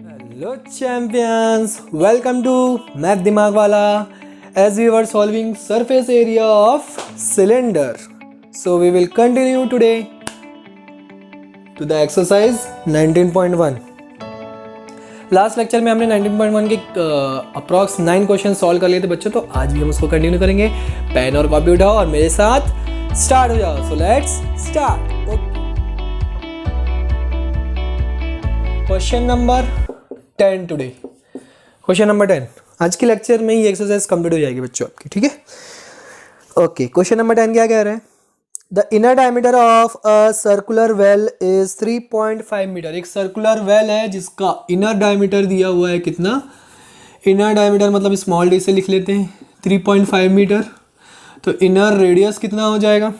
Hello champions, welcome to Math Dimag Wala as we were solving surface area of cylinder. So we will continue today to the exercise 19.1. Last lecture में हमने 19.1 के approx 9 question solve कर लिए थे बच्चों, तो आज भी हम उसको कंटिन्यू करेंगे। पेन और कॉपी उठाओ और मेरे साथ स्टार्ट हो जाओ। So let's start. Question number 10 today. Question number 10 आज के लेक्चर में ये एक्सरसाइज कंप्लीट हो जाएगी बच्चों आपकी, ठीक है। ओके, क्वेश्चन नंबर 10 क्या कह रहा है? The inner diameter of a circular well is 3.5 metre. एक सर्कुलर वेल है जिसका इनर डायमीटर दिया हुआ है कितना? इनर डायमीटर मतलब स्मॉल डी से लिख लेते हैं 3.5 मीटर। तो इनर रेडियस कितना हो जाएगा?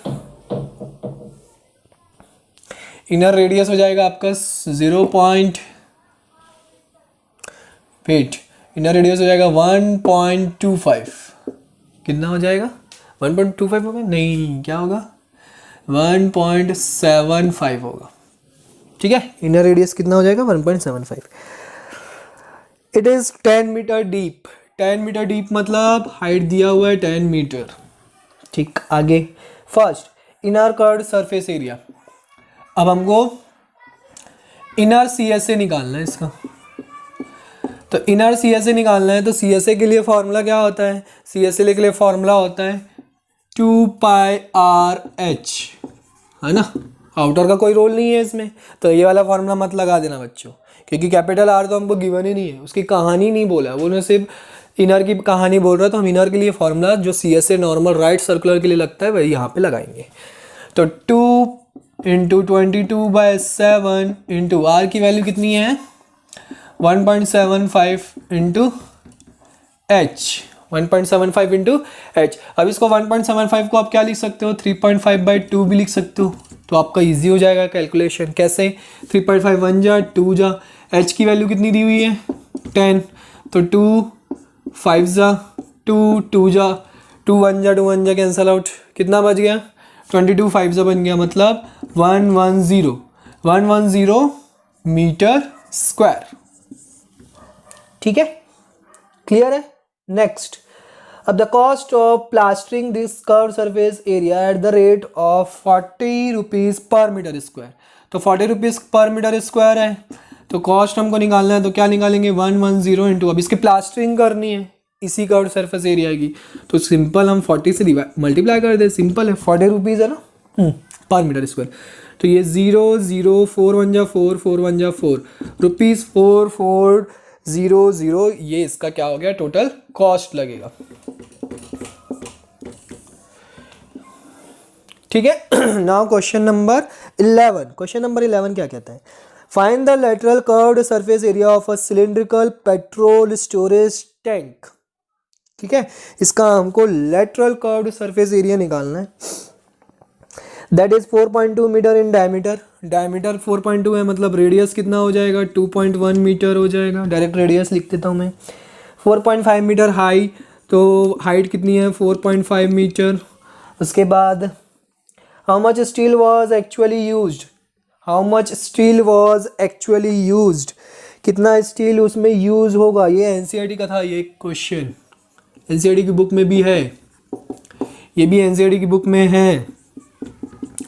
इनर रेडियस हो जाएगा आपका 0. इनर रेडियस हो जाएगा 1.25। कितना हो जाएगा? 1.25 होगा? नहीं, क्या होगा? 1.75 होगा, ठीक है। इनर रेडियस कितना हो जाएगा? 1.75। It is 10 metre deep. 10 metre deep मतलब हाइट दिया हुआ है 10 मीटर, ठीक। आगे first inner curved surface area. अब हमको इनर CSA निकालना है इसका। तो इनर CSA निकालना है तो CSA के लिए फॉर्मूला क्या होता है? CSA के लिए फॉर्मूला होता है 2πRH, है ना। आउटर का कोई रोल नहीं है इसमें, तो ये वाला फॉर्मूला मत लगा देना बच्चों, क्योंकि कैपिटल R तो हमको गिवन ही नहीं है, उसकी कहानी नहीं बोला है, वो सिर्फ इनर की कहानी बोल रहा है। तो हम इनर के लिए फॉर्मूला जो CSA नॉर्मल राइट सर्कुलर के लिए लगता है वही यहाँ पे लगाएंगे। तो 2 × 22/7 इंटू R की वैल्यू कितनी है? 1.75 इंटू H। 1.75 into H। अब इसको 1.75 को आप क्या लिख सकते हो? 3.5/2 भी लिख सकते हो, तो आपका इजी हो जाएगा कैलकुलेशन। कैसे? 3.5 1 जा 2 जा, H की वैल्यू कितनी दी हुई है? 10। तो 2 5 जा 2 2 जा 2 1 जा 2 1 जा कैंसल आउट, कितना बच गया? 22 5 जा बन गया, मतलब 110 मीटर स्क्वायर, ठीक है। क्लियर है? नेक्स्ट, अब the cost of plastering this curve surface area at the rate of 40 rupees पर मीटर स्क्वायर। तो 40 रुपीज़ पर मीटर स्क्वायर है, तो कॉस्ट हमको निकालना है, तो क्या निकालेंगे? 110 इंटू, अब इसकी प्लास्टरिंग करनी है इसी कर्व सरफेस एरिया की, तो सिंपल हम 40 से मल्टीप्लाई कर दे, सिंपल है। 40 रुपीज़ है ना पर मीटर स्क्वायर। तो ये 0 0 4 1 जा 4 4 1 जा 4 रुपीज़ 4400, ये इसका क्या हो गया? टोटल कॉस्ट लगेगा, ठीक है। Now question number 11। Question number 11 क्या कहता है? Find the lateral curved surface area of a cylindrical petrol storage tank, ठीक है। इसका हमको लेटरल कर्व्ड सरफेस एरिया निकालना है। That is 4.2 metre in diameter. Diameter 4.2 है, मतलब रेडियस कितना हो जाएगा? 2.1 मीटर हो जाएगा। डायरेक्ट रेडियस लिख देता हूँ मैं। 4.5 मीटर हाई, तो हाइट कितनी है? 4.5 मीटर। उसके बाद how much steel was actually used? How much steel was actually used? कितना स्टील उसमें यूज होगा? ये NCERT का था ये क्वेश्चन, NCERT की बुक में भी है, ये भी NCERT की बुक में है,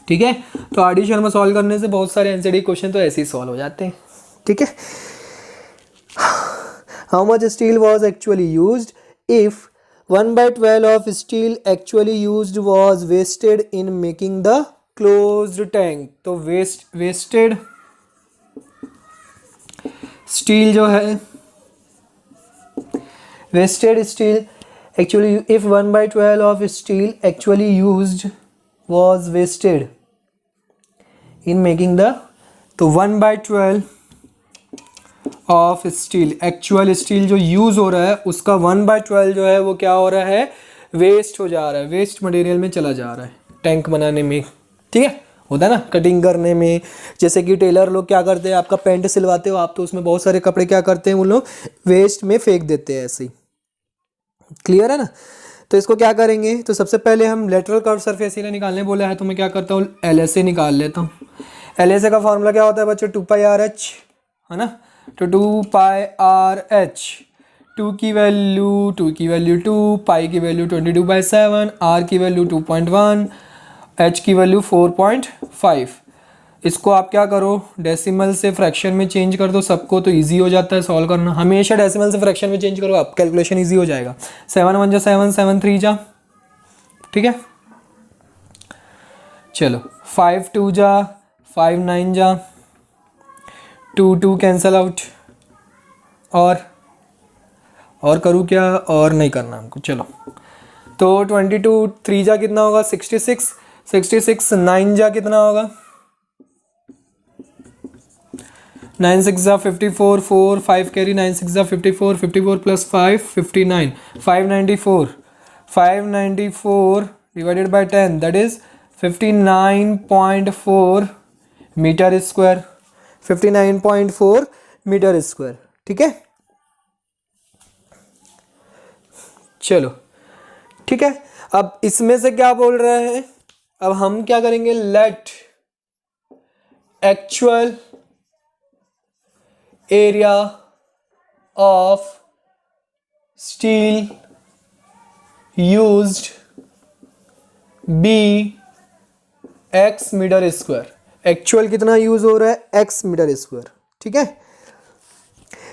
ठीक है। तो RD शर्मा सॉल्व करने से बहुत सारे NCERT क्वेश्चन तो ऐसे ही सॉल्व हो जाते हैं, ठीक है। How much steel was actually used if 1/12 of steel actually used was wasted in making the closed tank. तो वेस्टेड स्टील जो है, wasted steel actually, if 1/12 of steel actually used was wasted in making the, तो 1/12 of steel, actual steel जो use हो रहा है उसका 1/12 जो है वो क्या हो रहा है? वेस्ट हो जा रहा है, वेस्ट मटेरियल में चला जा रहा है टैंक बनाने में, ठीक है। होता है ना कटिंग करने में, जैसे कि टेलर लोग क्या करते हैं, आपका पैंट सिलवाते हो आप, तो उसमें बहुत सारे कपड़े क्या करते हैं वो लोग? वेस्ट में फेंक देते हैं ऐसे ही। क्लियर है ना? तो इसको क्या करेंगे? तो सबसे पहले हम लेटरल कर्व सरफेस एरिया निकालने बोला है, तो मैं क्या करता हूँ? LSA निकाल लेता हूँ। LSA का फॉर्मूला क्या होता है बच्चों? 2πRH, है ना। तो 2 पाई आर एच, 2 की वैल्यू 2, पाई की वैल्यू 22/7, आर की वैल्यू 2.1, एच की वैल्यू 4.5। इसको आप क्या करो, डेसिमल से फ्रैक्शन में चेंज कर दो सबको, तो इजी हो जाता है सॉल्व करना। हमेशा डेसिमल से फ्रैक्शन में चेंज करो, आप कैलकुलेशन इजी हो जाएगा। 7 1 जा 7, 7 3 जा, ठीक है। चलो 5 2 जा 5 9 जा, 2 2 कैंसल आउट, और करूँ क्या, और नहीं करना हमको। चलो तो 22 3 जा कितना होगा 66, 66 9 जा कितना होगा 9 6 जा 54, 4 5 कैरी, 9 6 जा 54, 54 plus 5 59, 594 divided by 10 that is 59.4 metre square, 59.4 metre square, ठीक है। चलो ठीक है, अब इसमें से क्या बोल रहे हैं, अब हम क्या करेंगे, let actual area of steel used be x metre square. Actual कितना यूज हो रहा है, एक्स मीटर स्क्वायर, ठीक है।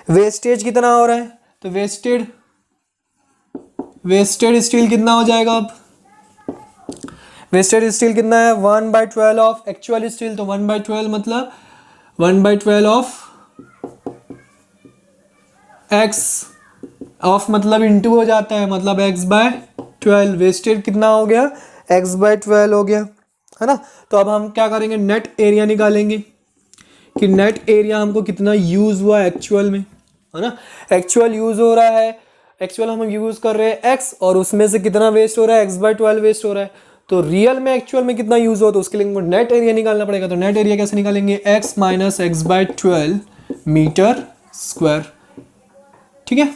वेस्टेज कितना हो रहा है, तो वेस्टेड स्टील कितना हो जाएगा, अब वेस्टेड स्टील कितना है 1/12 ऑफ एक्चुअल स्टील, तो 1/12 मतलब 1/12 ऑफ एक्स, ऑफ मतलब इंटू हो जाता है, मतलब x/12, वेस्टेड कितना हो गया x/12 हो गया, है ना। तो अब हम क्या करेंगे, नेट एरिया निकालेंगे कि नेट एरिया हमको कितना यूज हुआ एक्चुअल में, है ना। एक्चुअल यूज हो रहा है, एक्चुअल हम यूज कर रहे हैं x, और उसमें से कितना वेस्ट हो रहा है x/12 वेस्ट हो रहा है। तो रियल में एक्चुअल में कितना यूज हो, तो उसके लिए हमको नेट एरिया निकालना पड़ेगा। तो नेट एरिया कैसे निकालेंगे, x minus x/12 metre square, ठीक है,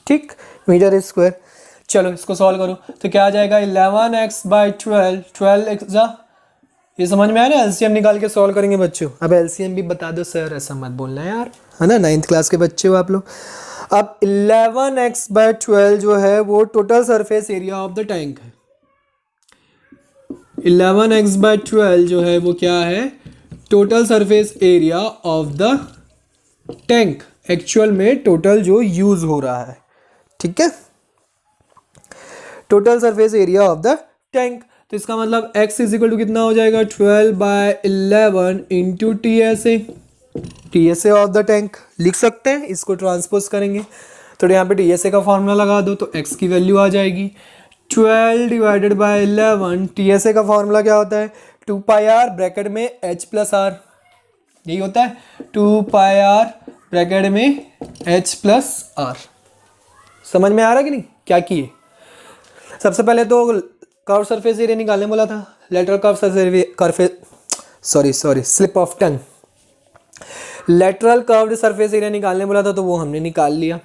ठीक, मीटर स्क्वायर। चलो इसको सॉल्व करो, तो क्या आ जाएगा 11x/12, 12x, ये समझ में आया ना। एलसीएम निकाल के सॉल्व करेंगे बच्चों। अब एलसीएम भी बता दो सर, ऐसा मत बोलना यार, है ना, 9th क्लास के बच्चे हो आप लोग। अब 11x/12 जो है वो total surface area of the tank है। 11x/12 जो है वो क्या है, total surface area of the tank, actual में टोटल जो यूज हो रहा है, ठीक है, total surface area of the tank. तो इसका मतलब x इज इक्वल टू कितना हो जाएगा 12/11 into TSA of the tank, लिख सकते हैं। इसको ट्रांसपोज करेंगे तो यहाँ पे TSA का फॉर्मूला लगा दो, तो x की वैल्यू आ जाएगी 12/11। TSA का फॉर्मूला क्या होता है, 2 पाई आर ब्रैकेट में h प्लस आर, यही होता है 2 पाई आर ब्रैकेट में h प्लस आर। समझ में आ रहा है कि नहीं, क्या किए। सबसे पहले तो कर्व सरफेस एरिया निकालने बोला था, lateral slip of tongue, lateral curved surface area निकालने बोला था, तो वो हमने निकाल लिया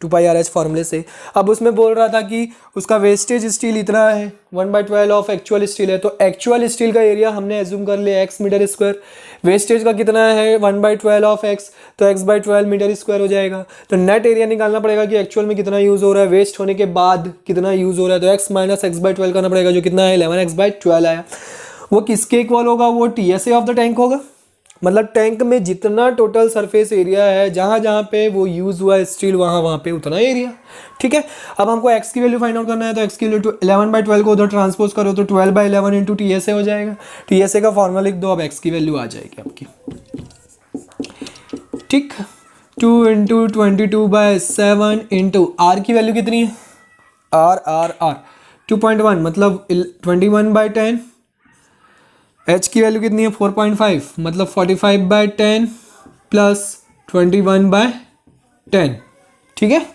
2 पाई आर एच फॉर्मूले से। अब उसमें बोल रहा था कि उसका वेस्टेज स्टील इतना है, 1/12 ऑफ एक्चुअल स्टील है, तो एक्चुअल स्टील का एरिया हमने एज्यूम कर लिया x मीटर स्क्वायर। वेस्टेज का कितना है 1/12 ऑफ x, तो x/12 मीटर स्क्वायर हो जाएगा। तो नेट एरिया निकालना पड़ेगा कि एक्चुअल में कितना यूज हो रहा है, वेस्ट होने के बाद कितना यूज हो रहा है, तो x माइनस x/12 करना पड़ेगा, जो कितना है 11x/12 आया। वो किसके इक्वल होगा, वो TSA ऑफ द टैंक होगा, मतलब टैंक में जितना टोटल सरफेस एरिया है, जहां जहां पे वो यूज हुआ है स्टील, वहां पे उतना एरिया, ठीक है। अब हमको x की वैल्यू फाइंड आउट करना है, तो x की वैल्यू 11/12 को उधर ट्रांसपोज करो, तो 12/11 इंटू TSA हो जाएगा। TSA का फॉर्मूला लिख दो, अब x की वैल्यू आ जाएगी आपकी, ठीक। 2 इंटू 22/7 इंटू r की वैल्यू कितनी है, r 2.1 मतलब 21/10। h की वैल्यू कितनी है 4.5 मतलब 45/10 प्लस 21/10, ठीक है।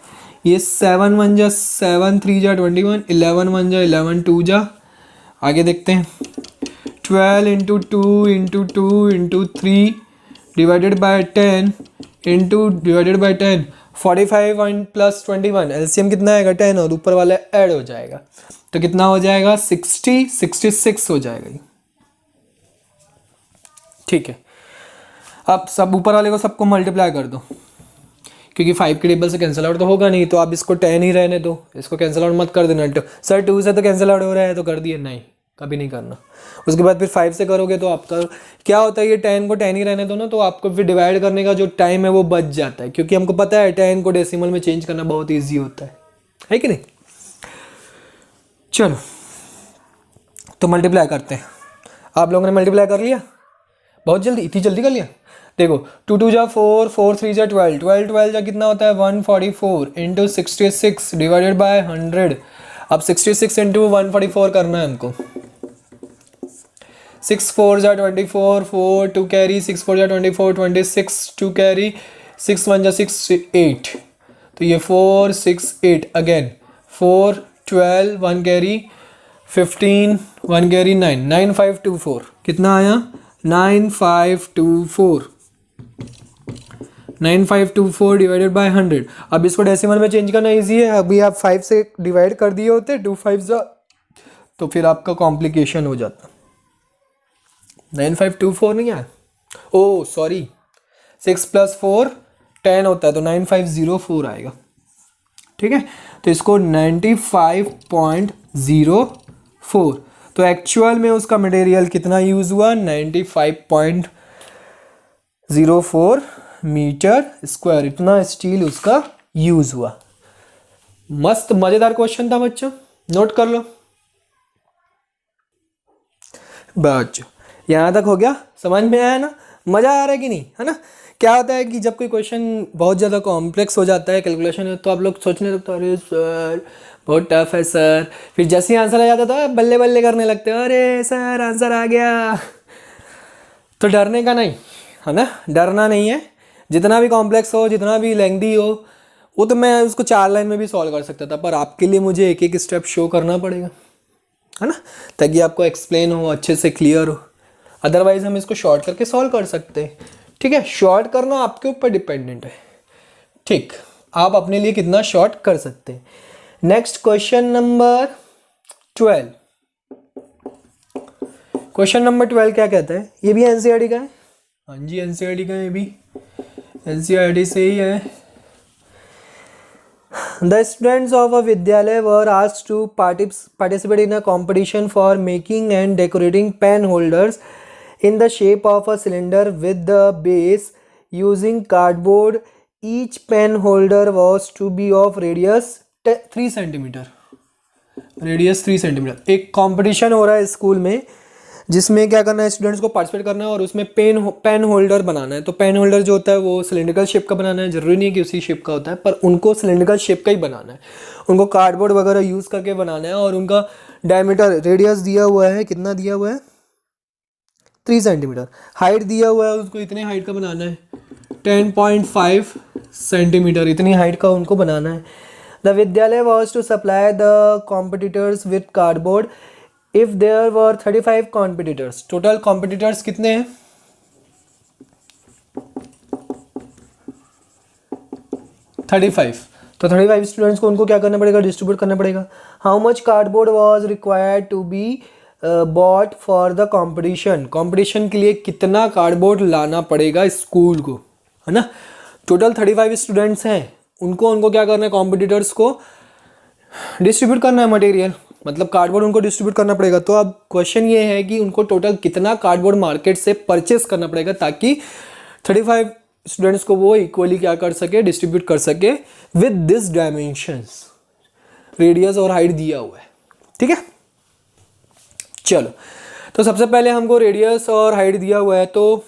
ये 7 1 जा 7 3 जा 21, 11 1 जा 11 2 जा, आगे देखते हैं 12 into 2 into 2 into 3 divided by 10 into divided by 10, 45 plus 21, LCM कितना आएगा 10, और ऊपर वाला ऐड हो जाएगा, तो कितना हो जाएगा 66 हो जाएगा, ठीक है। अब सब ऊपर वाले को सबको मल्टीप्लाई कर दो, क्योंकि 5 के टेबल से कैंसिल आउट तो होगा नहीं, तो आप इसको 10 ही रहने दो, इसको कैंसिल आउट मत कर देना। सर 2 से तो कैंसिल आउट हो रहा है तो कर दिए, नहीं कभी नहीं करना। उसके बाद फिर 5 से करोगे तो आपका क्या होता है, ये 10 को 10 ही रहने दो ना, तो आपको फिर डिवाइड करने का जो टाइम है वो बच जाता है, क्योंकि हमको पता है 10 को डेसिमल में चेंज करना बहुत ईजी होता है कि नहीं। चलो तो मल्टीप्लाई करते हैं। आप लोगों ने मल्टीप्लाई कर लिया बहुत जल्दी, इतनी जल्दी कर लिया। देखो 2 2 जा 4, 4 3 जा 12, 12 12 जा कितना होता है 144 इंटू 66 डिवाइडेड बाय 100। अब 66 इंटू 144 करना है हमको। 6 4 जा 24, 4 2 कैरी, 6 4 जा 24, 26 2 कैरी, 6 1 जा 6 8, तो ये 4 6 8 अगेन 4 12 1 कैरी 15 1 कैरी 9 9524 कितना आया 9524 9524 डिवाइडेड बाय 100। अब इसको डेसिमल में चेंज करना इजी है। अभी आप 5 से डिवाइड कर दिए होते 2 5 जा, तो फिर आपका कॉम्प्लिकेशन हो जाता। 9524 नहीं आया, ओ सॉरी 6 + 4 10 होता है, तो 9504 आएगा। ठीक है, तो इसको 95.04, तो एक्चुअल में उसका मटेरियल कितना यूज हुआ 95.04 मीटर स्क्वायर, इतना स्टील उसका यूज हुआ। मस्त मजेदार क्वेश्चन था बच्चों, नोट कर लो। बच्चों यहाँ तक हो गया, समझ में आया ना, मजा आ रहा है कि नहीं, है ना। क्या होता है कि जब कोई क्वेश्चन बहुत ज़्यादा कॉम्प्लेक्स हो जाता है कैलकुलेशन में, तो आप लोग सोचने लगते हैं अरे सर बहुत टफ है सर, फिर जैसे ही आंसर आ जाता था बल्ले बल्ले करने लगते हैं, अरे सर आंसर आ गया। तो डरने का नहीं है ना, डरना नहीं है। जितना भी कॉम्प्लेक्स हो, जितना भी लेंथी हो, वो तो मैं उसको 4 लाइन में भी सॉल्व कर सकता था, पर आपके लिए मुझे एक एक स्टेप शो करना पड़ेगा, है ना, ताकि आपको एक्सप्लेन हो, अच्छे से क्लियर हो। अदरवाइज हम इसको शॉर्ट करके सॉल्व कर सकते हैं। ठीक है, शॉर्ट करना आपके ऊपर डिपेंडेंट है। ठीक, आप अपने लिए कितना शॉर्ट कर सकते हैं। Next question number 12। Question number 12 क्या कहता है, ये भी एनसीईआरटी का है। हाँ जी एनसीईआरटी का है, ये भी एनसीईआरटी से ही है। The students of a Vidyalaya were asked to participate in a competition for making and decorating pen holders in the shape of a cylinder with the base using cardboard. Each pen holder was to be of radius 3 centimetre, radius 3 centimetre. एक competition हो रहा है school में, जिसमें क्या करना है, students को पार्टिसिपेट करना है और उसमें पेन होल्डर बनाना है। तो पेन होल्डर जो होता है वो सिलेंड्रिकल शेप का बनाना है, जरूरी नहीं है कि उसी शेप का होता है, पर उनको सिलेंड्रिकल शेप का ही बनाना है। उनको कार्डबोर्ड वगैरह यूज़ करके बनाना है, और उनका डायमीटर रेडियस दिया हुआ है, कितना दिया हुआ है 3 सेंटीमीटर। हाइट दिया हुआ है, उसको इतने हाइट का बनाना है 10.5 सेंटीमीटर, इतनी हाइट का उनको बनाना है। द विद्यालय was to supply the competitors with cardboard if there were 35 competitors. Total competitors कितने हैं 35, तो 35 स्टूडेंट्स को उनको क्या करना पड़ेगा, डिस्ट्रीब्यूट करना पड़ेगा। How much cardboard was required to be bought for the competition, competition के लिए कितना कार्डबोर्ड लाना पड़ेगा स्कूल को, है ना। टोटल 35 स्टूडेंट्स हैं, उनको क्या करना है, कॉम्पिटिटर्स को डिस्ट्रीब्यूट करना है मटेरियल, मतलब कार्डबोर्ड उनको डिस्ट्रीब्यूट करना पड़ेगा। तो अब क्वेश्चन ये है कि उनको टोटल कितना कार्डबोर्ड मार्केट से परचेस करना पड़ेगा, ताकि 35 स्टूडेंट्स को वो इक्वली क्या कर सके, डिस्ट्रीब्यूट कर सके विद दिस डायमेंशंस, रेडियस और हाइट दिया हुआ है। ठीक है, चलो तो सबसे पहले हमको रेडियस और हाइट दिया हुआ है, तो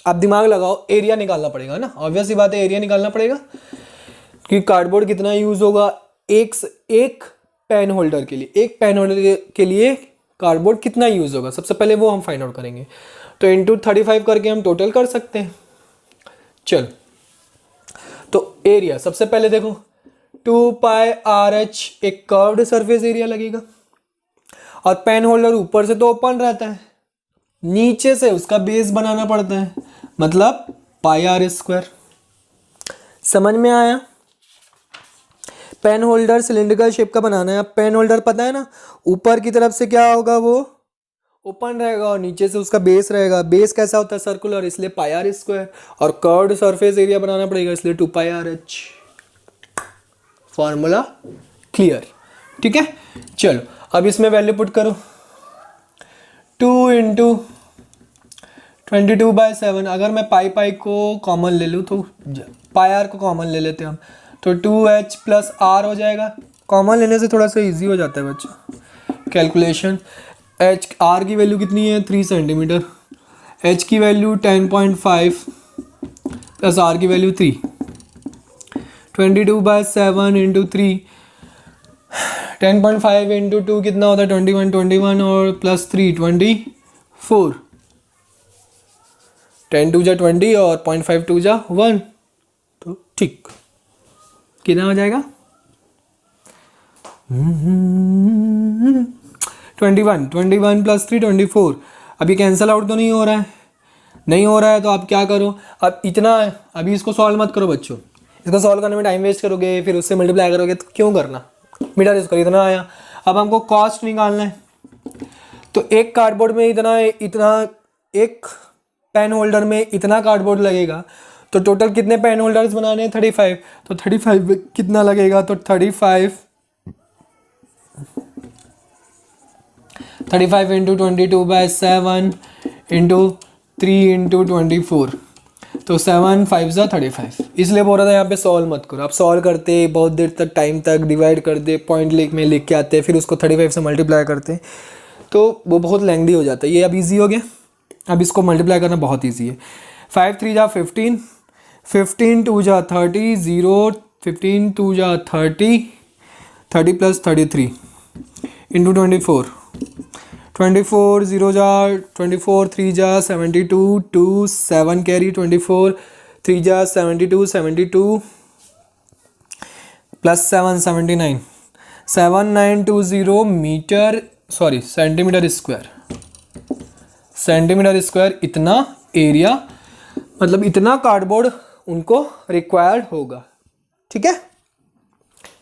आप दिमाग लगाओ, एरिया निकालना पड़ेगा ना, ऑब्वियस सी बात है एरिया निकालना पड़ेगा कि कार्डबोर्ड कितना यूज होगा एक पेन होल्डर के लिए, एक पेन होल्डर के लिए कार्डबोर्ड कितना यूज होगा, सबसे पहले वो हम फाइंड आउट करेंगे। तो इंटू 35 करके हम टोटल कर सकते हैं। चल तो एरिया सबसे पहले देखो 2πRH एक कर्व्ड सरफेस एरिया लगेगा, और पेन होल्डर ऊपर से तो ओपन रहता है, नीचे से उसका बेस बनाना पड़ता है, मतलब πr²। समझ में आया। पेन होल्डर सिलेंड्रिकल शेप का बनाना है। अब पेन होल्डर पता है ना, ऊपर की तरफ से क्या होगा, वो ओपन रहेगा और नीचे से उसका बेस रहेगा। बेस कैसा होता है? सर्कुलर, इसलिए पाई आर स्क्वायर, और कर्व्ड सरफेस एरिया बनाना पड़ेगा इसलिए 2 पाई आर एच। Formula clear? ठीक है, चलो अब इसमें वैल्यू पुट करो। 2 इंटू 22/7, अगर मैं पाई पाई को कॉमन ले लूँ तो पाई आर को कॉमन ले लेते हैं हम, तो 2h प्लस आर हो जाएगा। कॉमन लेने से थोड़ा सा इजी हो जाता है बच्चों कैलकुलेशन। एच आर की वैल्यू कितनी है? 3 सेंटीमीटर। एच की वैल्यू 10.5 प्लस आर की वैल्यू 3। 22/7 इंटू 3, 10.5 इंटू 2 कितना होता है? 21 और प्लस 3 24। 10 2 जा 20 और 0.5 2 जा 1, तो ठीक कितना हो जाएगा? 21 प्लस 3 24। अभी कैंसिल आउट तो नहीं हो रहा है? नहीं हो रहा है तो आप क्या करो, अब इतना है, अभी इसको सॉल्व मत करो बच्चों। इसको सॉल्व करने में टाइम वेस्ट करोगे, फिर उससे मल्टीप्लाई करोगे, तो क्यों करना? मीटर इसको इतना आया। अब हमको कॉस्ट निकालना है, तो एक कार्डबोर्ड में इतना एक पेन होल्डर में इतना कार्डबोर्ड लगेगा, तो टोटल कितने पेन होल्डर्स बनाने हैं? 35। तो 35 कितना लगेगा? तो 35 इंटू 22/7 इंटू 3 इंटू 24, तो 7 5 जा 35। इसलिए बोल रहा था यहाँ पे सॉल्व मत करो। आप सॉल्व करते बहुत देर तक, टाइम तक डिवाइड कर दे, पॉइंट लिख के आते, फिर उसको 35 से मल्टीप्लाई करते, तो वो बहुत लेंथी हो जाता है। ये अब ईजी हो गया, अब इसको मल्टीप्लाई करना बहुत ईजी है। 5 3 जा 15, 15 2 जा 30, 0 15 2 जा 30, 30 प्लस 33 इंटू 24, 24 0 जा 24, 3 जा 72, 2 7 कैरी 24, 3 जा 72, 72 प्लस 7 79, 7920 सेंटीमीटर स्क्वायर इतना एरिया, मतलब इतना कार्डबोर्ड उनको रिक्वायर्ड होगा। ठीक है,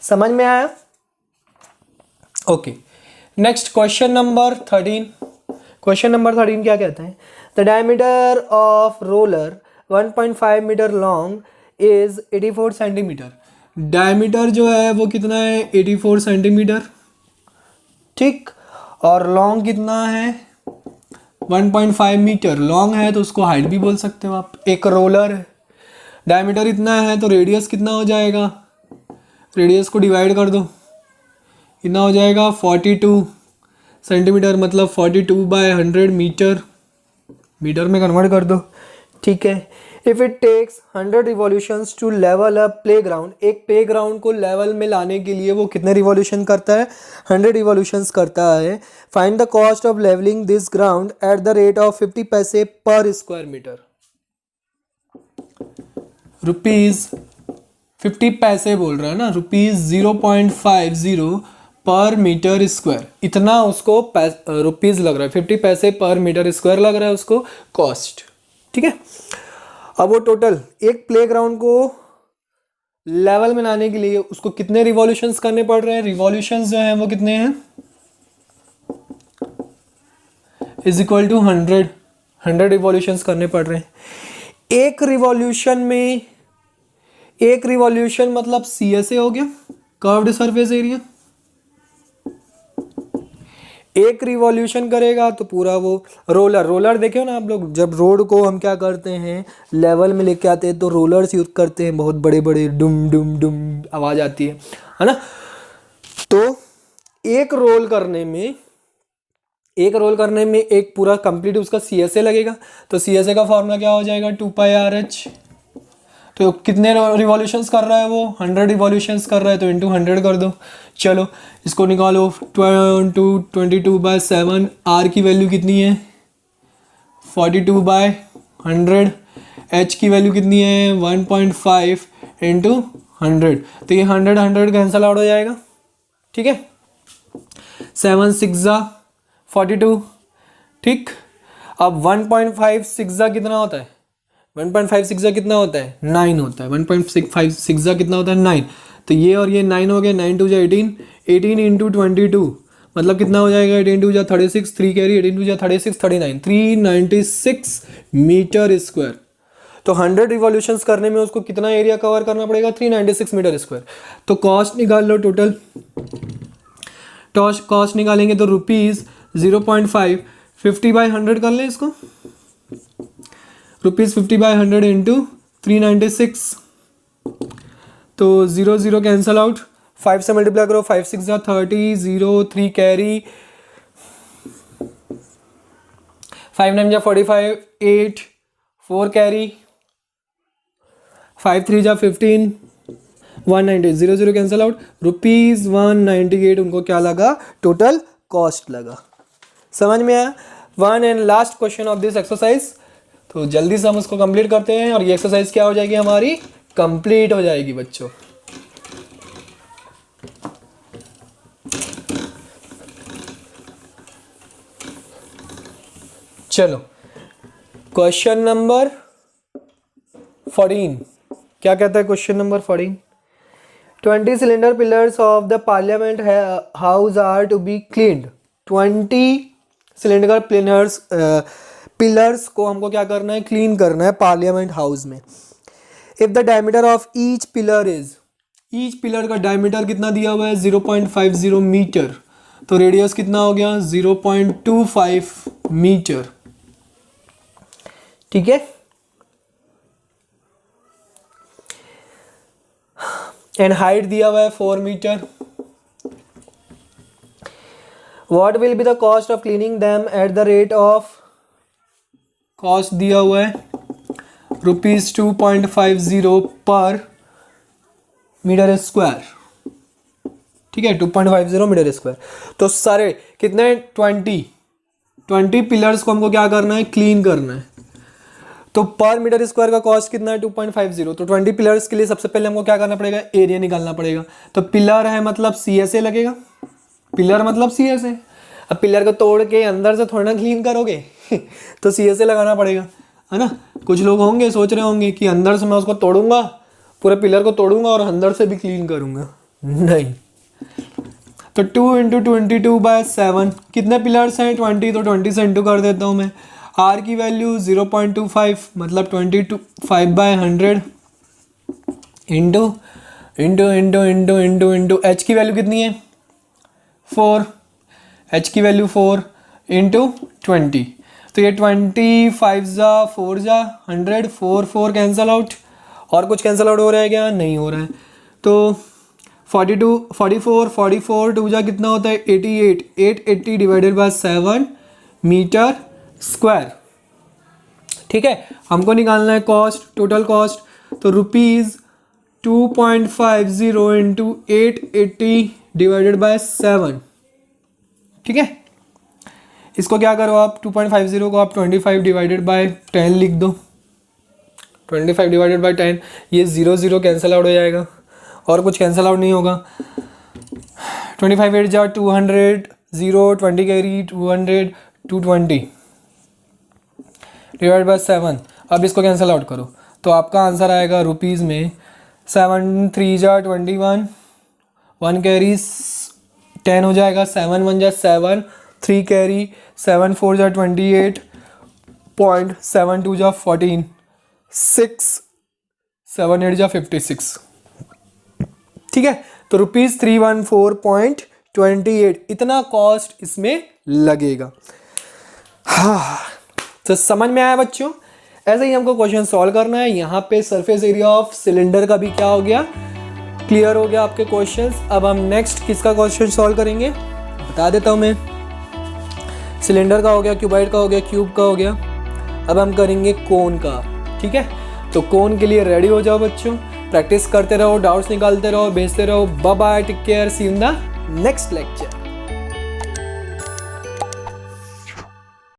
समझ में आया? Okay, next question number 13। Question number 13 क्या कहता है? The diameter of roller 1.5 metre long is 84 centimetre. Diameter जो है वो कितना है? 84 सेंटीमीटर। ठीक, और लॉन्ग कितना है? 1.5 मीटर लॉन्ग है, तो उसको हाइट भी बोल सकते हो आप। एक रोलर है, डायमीटर इतना है, तो रेडियस कितना हो जाएगा? रेडियस को डिवाइड कर दो, इतना हो जाएगा 42 सेंटीमीटर, मतलब 42/100 मीटर में कन्वर्ट कर दो। ठीक है, if it takes 100 revolutions to level a playground, एक प्लेग्राउंड को लेवल में लाने के लिए वो कितने रिवॉल्यूशन करता है? 100 रिवॉल्यूशंस करता है। Find the cost of levelling this ground at the rate of 50 paise पर स्क्वायर मीटर। ₹50 पैसे बोल रहा है ना, ₹0.50 पर मीटर स्क्वायर, इतना उसको रुपीज़ लग रहा है। 50 पैसे पर मीटर स्क्वायर लग रहा है उसको कॉस्ट। ठीक है, अब वो टोटल एक प्लेग्राउंड को लेवल में लाने के लिए उसको कितने रिवॉल्यूशंस करने पड़ रहे हैं? रिवॉल्यूशंस जो हैं वो कितने हैं? इज इक्वल टू 100 रिवॉल्यूशंस करने पड़ रहे हैं। एक रिवॉल्यूशन मतलब CSA हो गया, कर्व्ड सरफेस एरिया। एक रिवॉल्यूशन करेगा तो पूरा वो रोलर देखियो ना आप लोग, जब रोड को हम क्या करते हैं लेवल में लेके आते हैं तो रोलर्स यूज करते हैं, बहुत बड़े बड़े डुम डुम डुम आवाज़ आती है ना। तो एक रोल करने में एक पूरा कंप्लीट उसका CSA लगेगा, तो CSA का फॉर्मूला क्या हो जाएगा? 2πRH। तो कितने रिवॉल्यूशंस कर रहा है वो? 100 रिवॉल्यूशंस कर रहा है, तो इंटू 100 कर दो। चलो इसको निकालो, 22/7। आर की वैल्यू कितनी है? 42/100। एच की वैल्यू कितनी है? 1.5 इंटू 100, तो ये 100 कैंसल आउट हो जाएगा। ठीक है, 7 6 जा 42। ठीक, अब 1.56 जा कितना होता है? 1.56 जा कितना होता है? 9 होता है। 1.56 जा कितना होता है? 9। तो ये और ये 9 हो गया, 9 2 जा 18, 18 इंटू 22 मतलब कितना हो जाएगा 18 टू जा 36, 3 कैरी 18 टू जा 36, 39, 396 मीटर स्क्वायर। तो 100 रिवॉल्यूशंस करने में उसको कितना एरिया कवर करना पड़ेगा 396 मीटर स्क्वायर। तो कॉस्ट निकाल लो, टोटल कॉस्ट निकालेंगे तो रुपीज़ 0.5, 50/100 कर लें इसको, रुपीज़ 50/100 इंटू 396, तो 0 0 कैंसल आउट, 5 से मल्टीप्लाई करो, 5 6 जा 30, 0 3 कैरी, 5 9 जा 45, 8 4 कैरी, 5 3 जा 15, 190, 0 0 कैंसल आउट, रुपीज़ 198 उनको क्या लगा, टोटल कॉस्ट लगा। समझ में आया। 1 and last question of this exercise, तो जल्दी से हम उसको कंप्लीट करते हैं और ये एक्सरसाइज क्या हो जाएगी हमारी, कंप्लीट हो जाएगी बच्चों। चलो क्वेश्चन नंबर 14 क्या कहता है, question number 14, 20 cylinder pillars of the parliament house are to be cleaned. 20 cylinder pillars को हमको क्या करना है, क्लीन करना है पार्लियामेंट हाउस में। If the diameter of each pillar is, each pillar का डायमीटर कितना दिया हुआ है 0.50 मीटर, तो रेडियस कितना हो गया 0.25 मीटर। ठीक है, एंड हाइट दिया हुआ है 4 metre. What will be the cost of cleaning them at the rate of, cost दिया हुआ है रुपीज 2.50 पर मीटर स्क्वायर। ठीक है, 2.50 मीटर स्क्वायर। तो सारे कितने 20 पिलर्स को हमको क्या करना है, क्लीन करना है। तो पर मीटर स्क्वायर का कॉस्ट कितना है 2.50। तो 20 पिलर्स के लिए सबसे पहले हमको क्या करना पड़ेगा, एरिया निकालना पड़ेगा। तो पिलर है मतलब CSA लगेगा, पिलर मतलब CSA। अब पिलर को तोड़ के अंदर से थोड़ा ना क्लीन करोगे तो CSA लगाना पड़ेगा, है ना। कुछ लोग होंगे सोच रहे होंगे कि अंदर से मैं उसको तोड़ूंगा, पूरे पिलर को तोड़ूंगा और अंदर से भी क्लीन करूंगा, नहीं। तो 2 × 22/7 कितने पिलर्स हैं 20, तो 20 से इंटू कर देता हूँ मैं। R की वैल्यू 0.25 मतलब 25/100 इंटू H की वैल्यू कितनी है 4, H की वैल्यू 4 इंटू 20। तो ये 25 जा 4 जा 100, 4 4 कैंसल आउट। और कुछ कैंसल आउट हो रहा है क्या, नहीं हो रहा है। तो 42 44 44 2 जा कितना होता है 88, 880 डिवाइडेड बाय 7 मीटर स्क्वायर। ठीक है, हमको निकालना है कॉस्ट, टोटल कॉस्ट। तो रुपीज़ 2.50 इंटू 880 डिवाइडेड बाय 7। ठीक है, इसको क्या करो आप 2.50 को आप 25 डिवाइडेड बाय 10 लिख दो। 25 डिवाइडेड बाय 10, ये 0 0 कैंसिल आउट हो जाएगा और कुछ कैंसिल आउट नहीं होगा। 25 8 जा 200, 0 20 कैरी 200, 220 डिवाइड बाय 7। अब इसको कैंसिल आउट करो तो आपका आंसर आएगा रुपीज़ में 7 3 जा 21, 1 कैरी 10 हो जाएगा, 7 1 जा 7, 3 कैरी 7 4 जा 28.72 जा 14, 6 7 8 जा 56। ठीक है, तो रुपीज़ 314.28 इतना कॉस्ट इसमें लगेगा। हाँ, तो समझ में आया बच्चों। ऐसे ही हमको क्वेश्चन सॉल्व करना है। यहाँ पे सरफेस एरिया ऑफ सिलेंडर का भी क्या हो गया, क्लियर हो गया आपके क्वेश्चंस। अब हम नेक्स्ट किसका क्वेश्चन सॉल्व करेंगे बता देता हूँ मैं। सिलेंडर का हो गया, क्यूबाइड का हो गया, क्यूब का हो गया। अब हम करेंगे कोन का। ठीक है, तो कोन के लिए रेडी हो जाओ बच्चों, प्रैक्टिस करते रहो, डाउट्स निकालते रहो, भेजते रहो। Bye bye, take care, see you in the next lecture.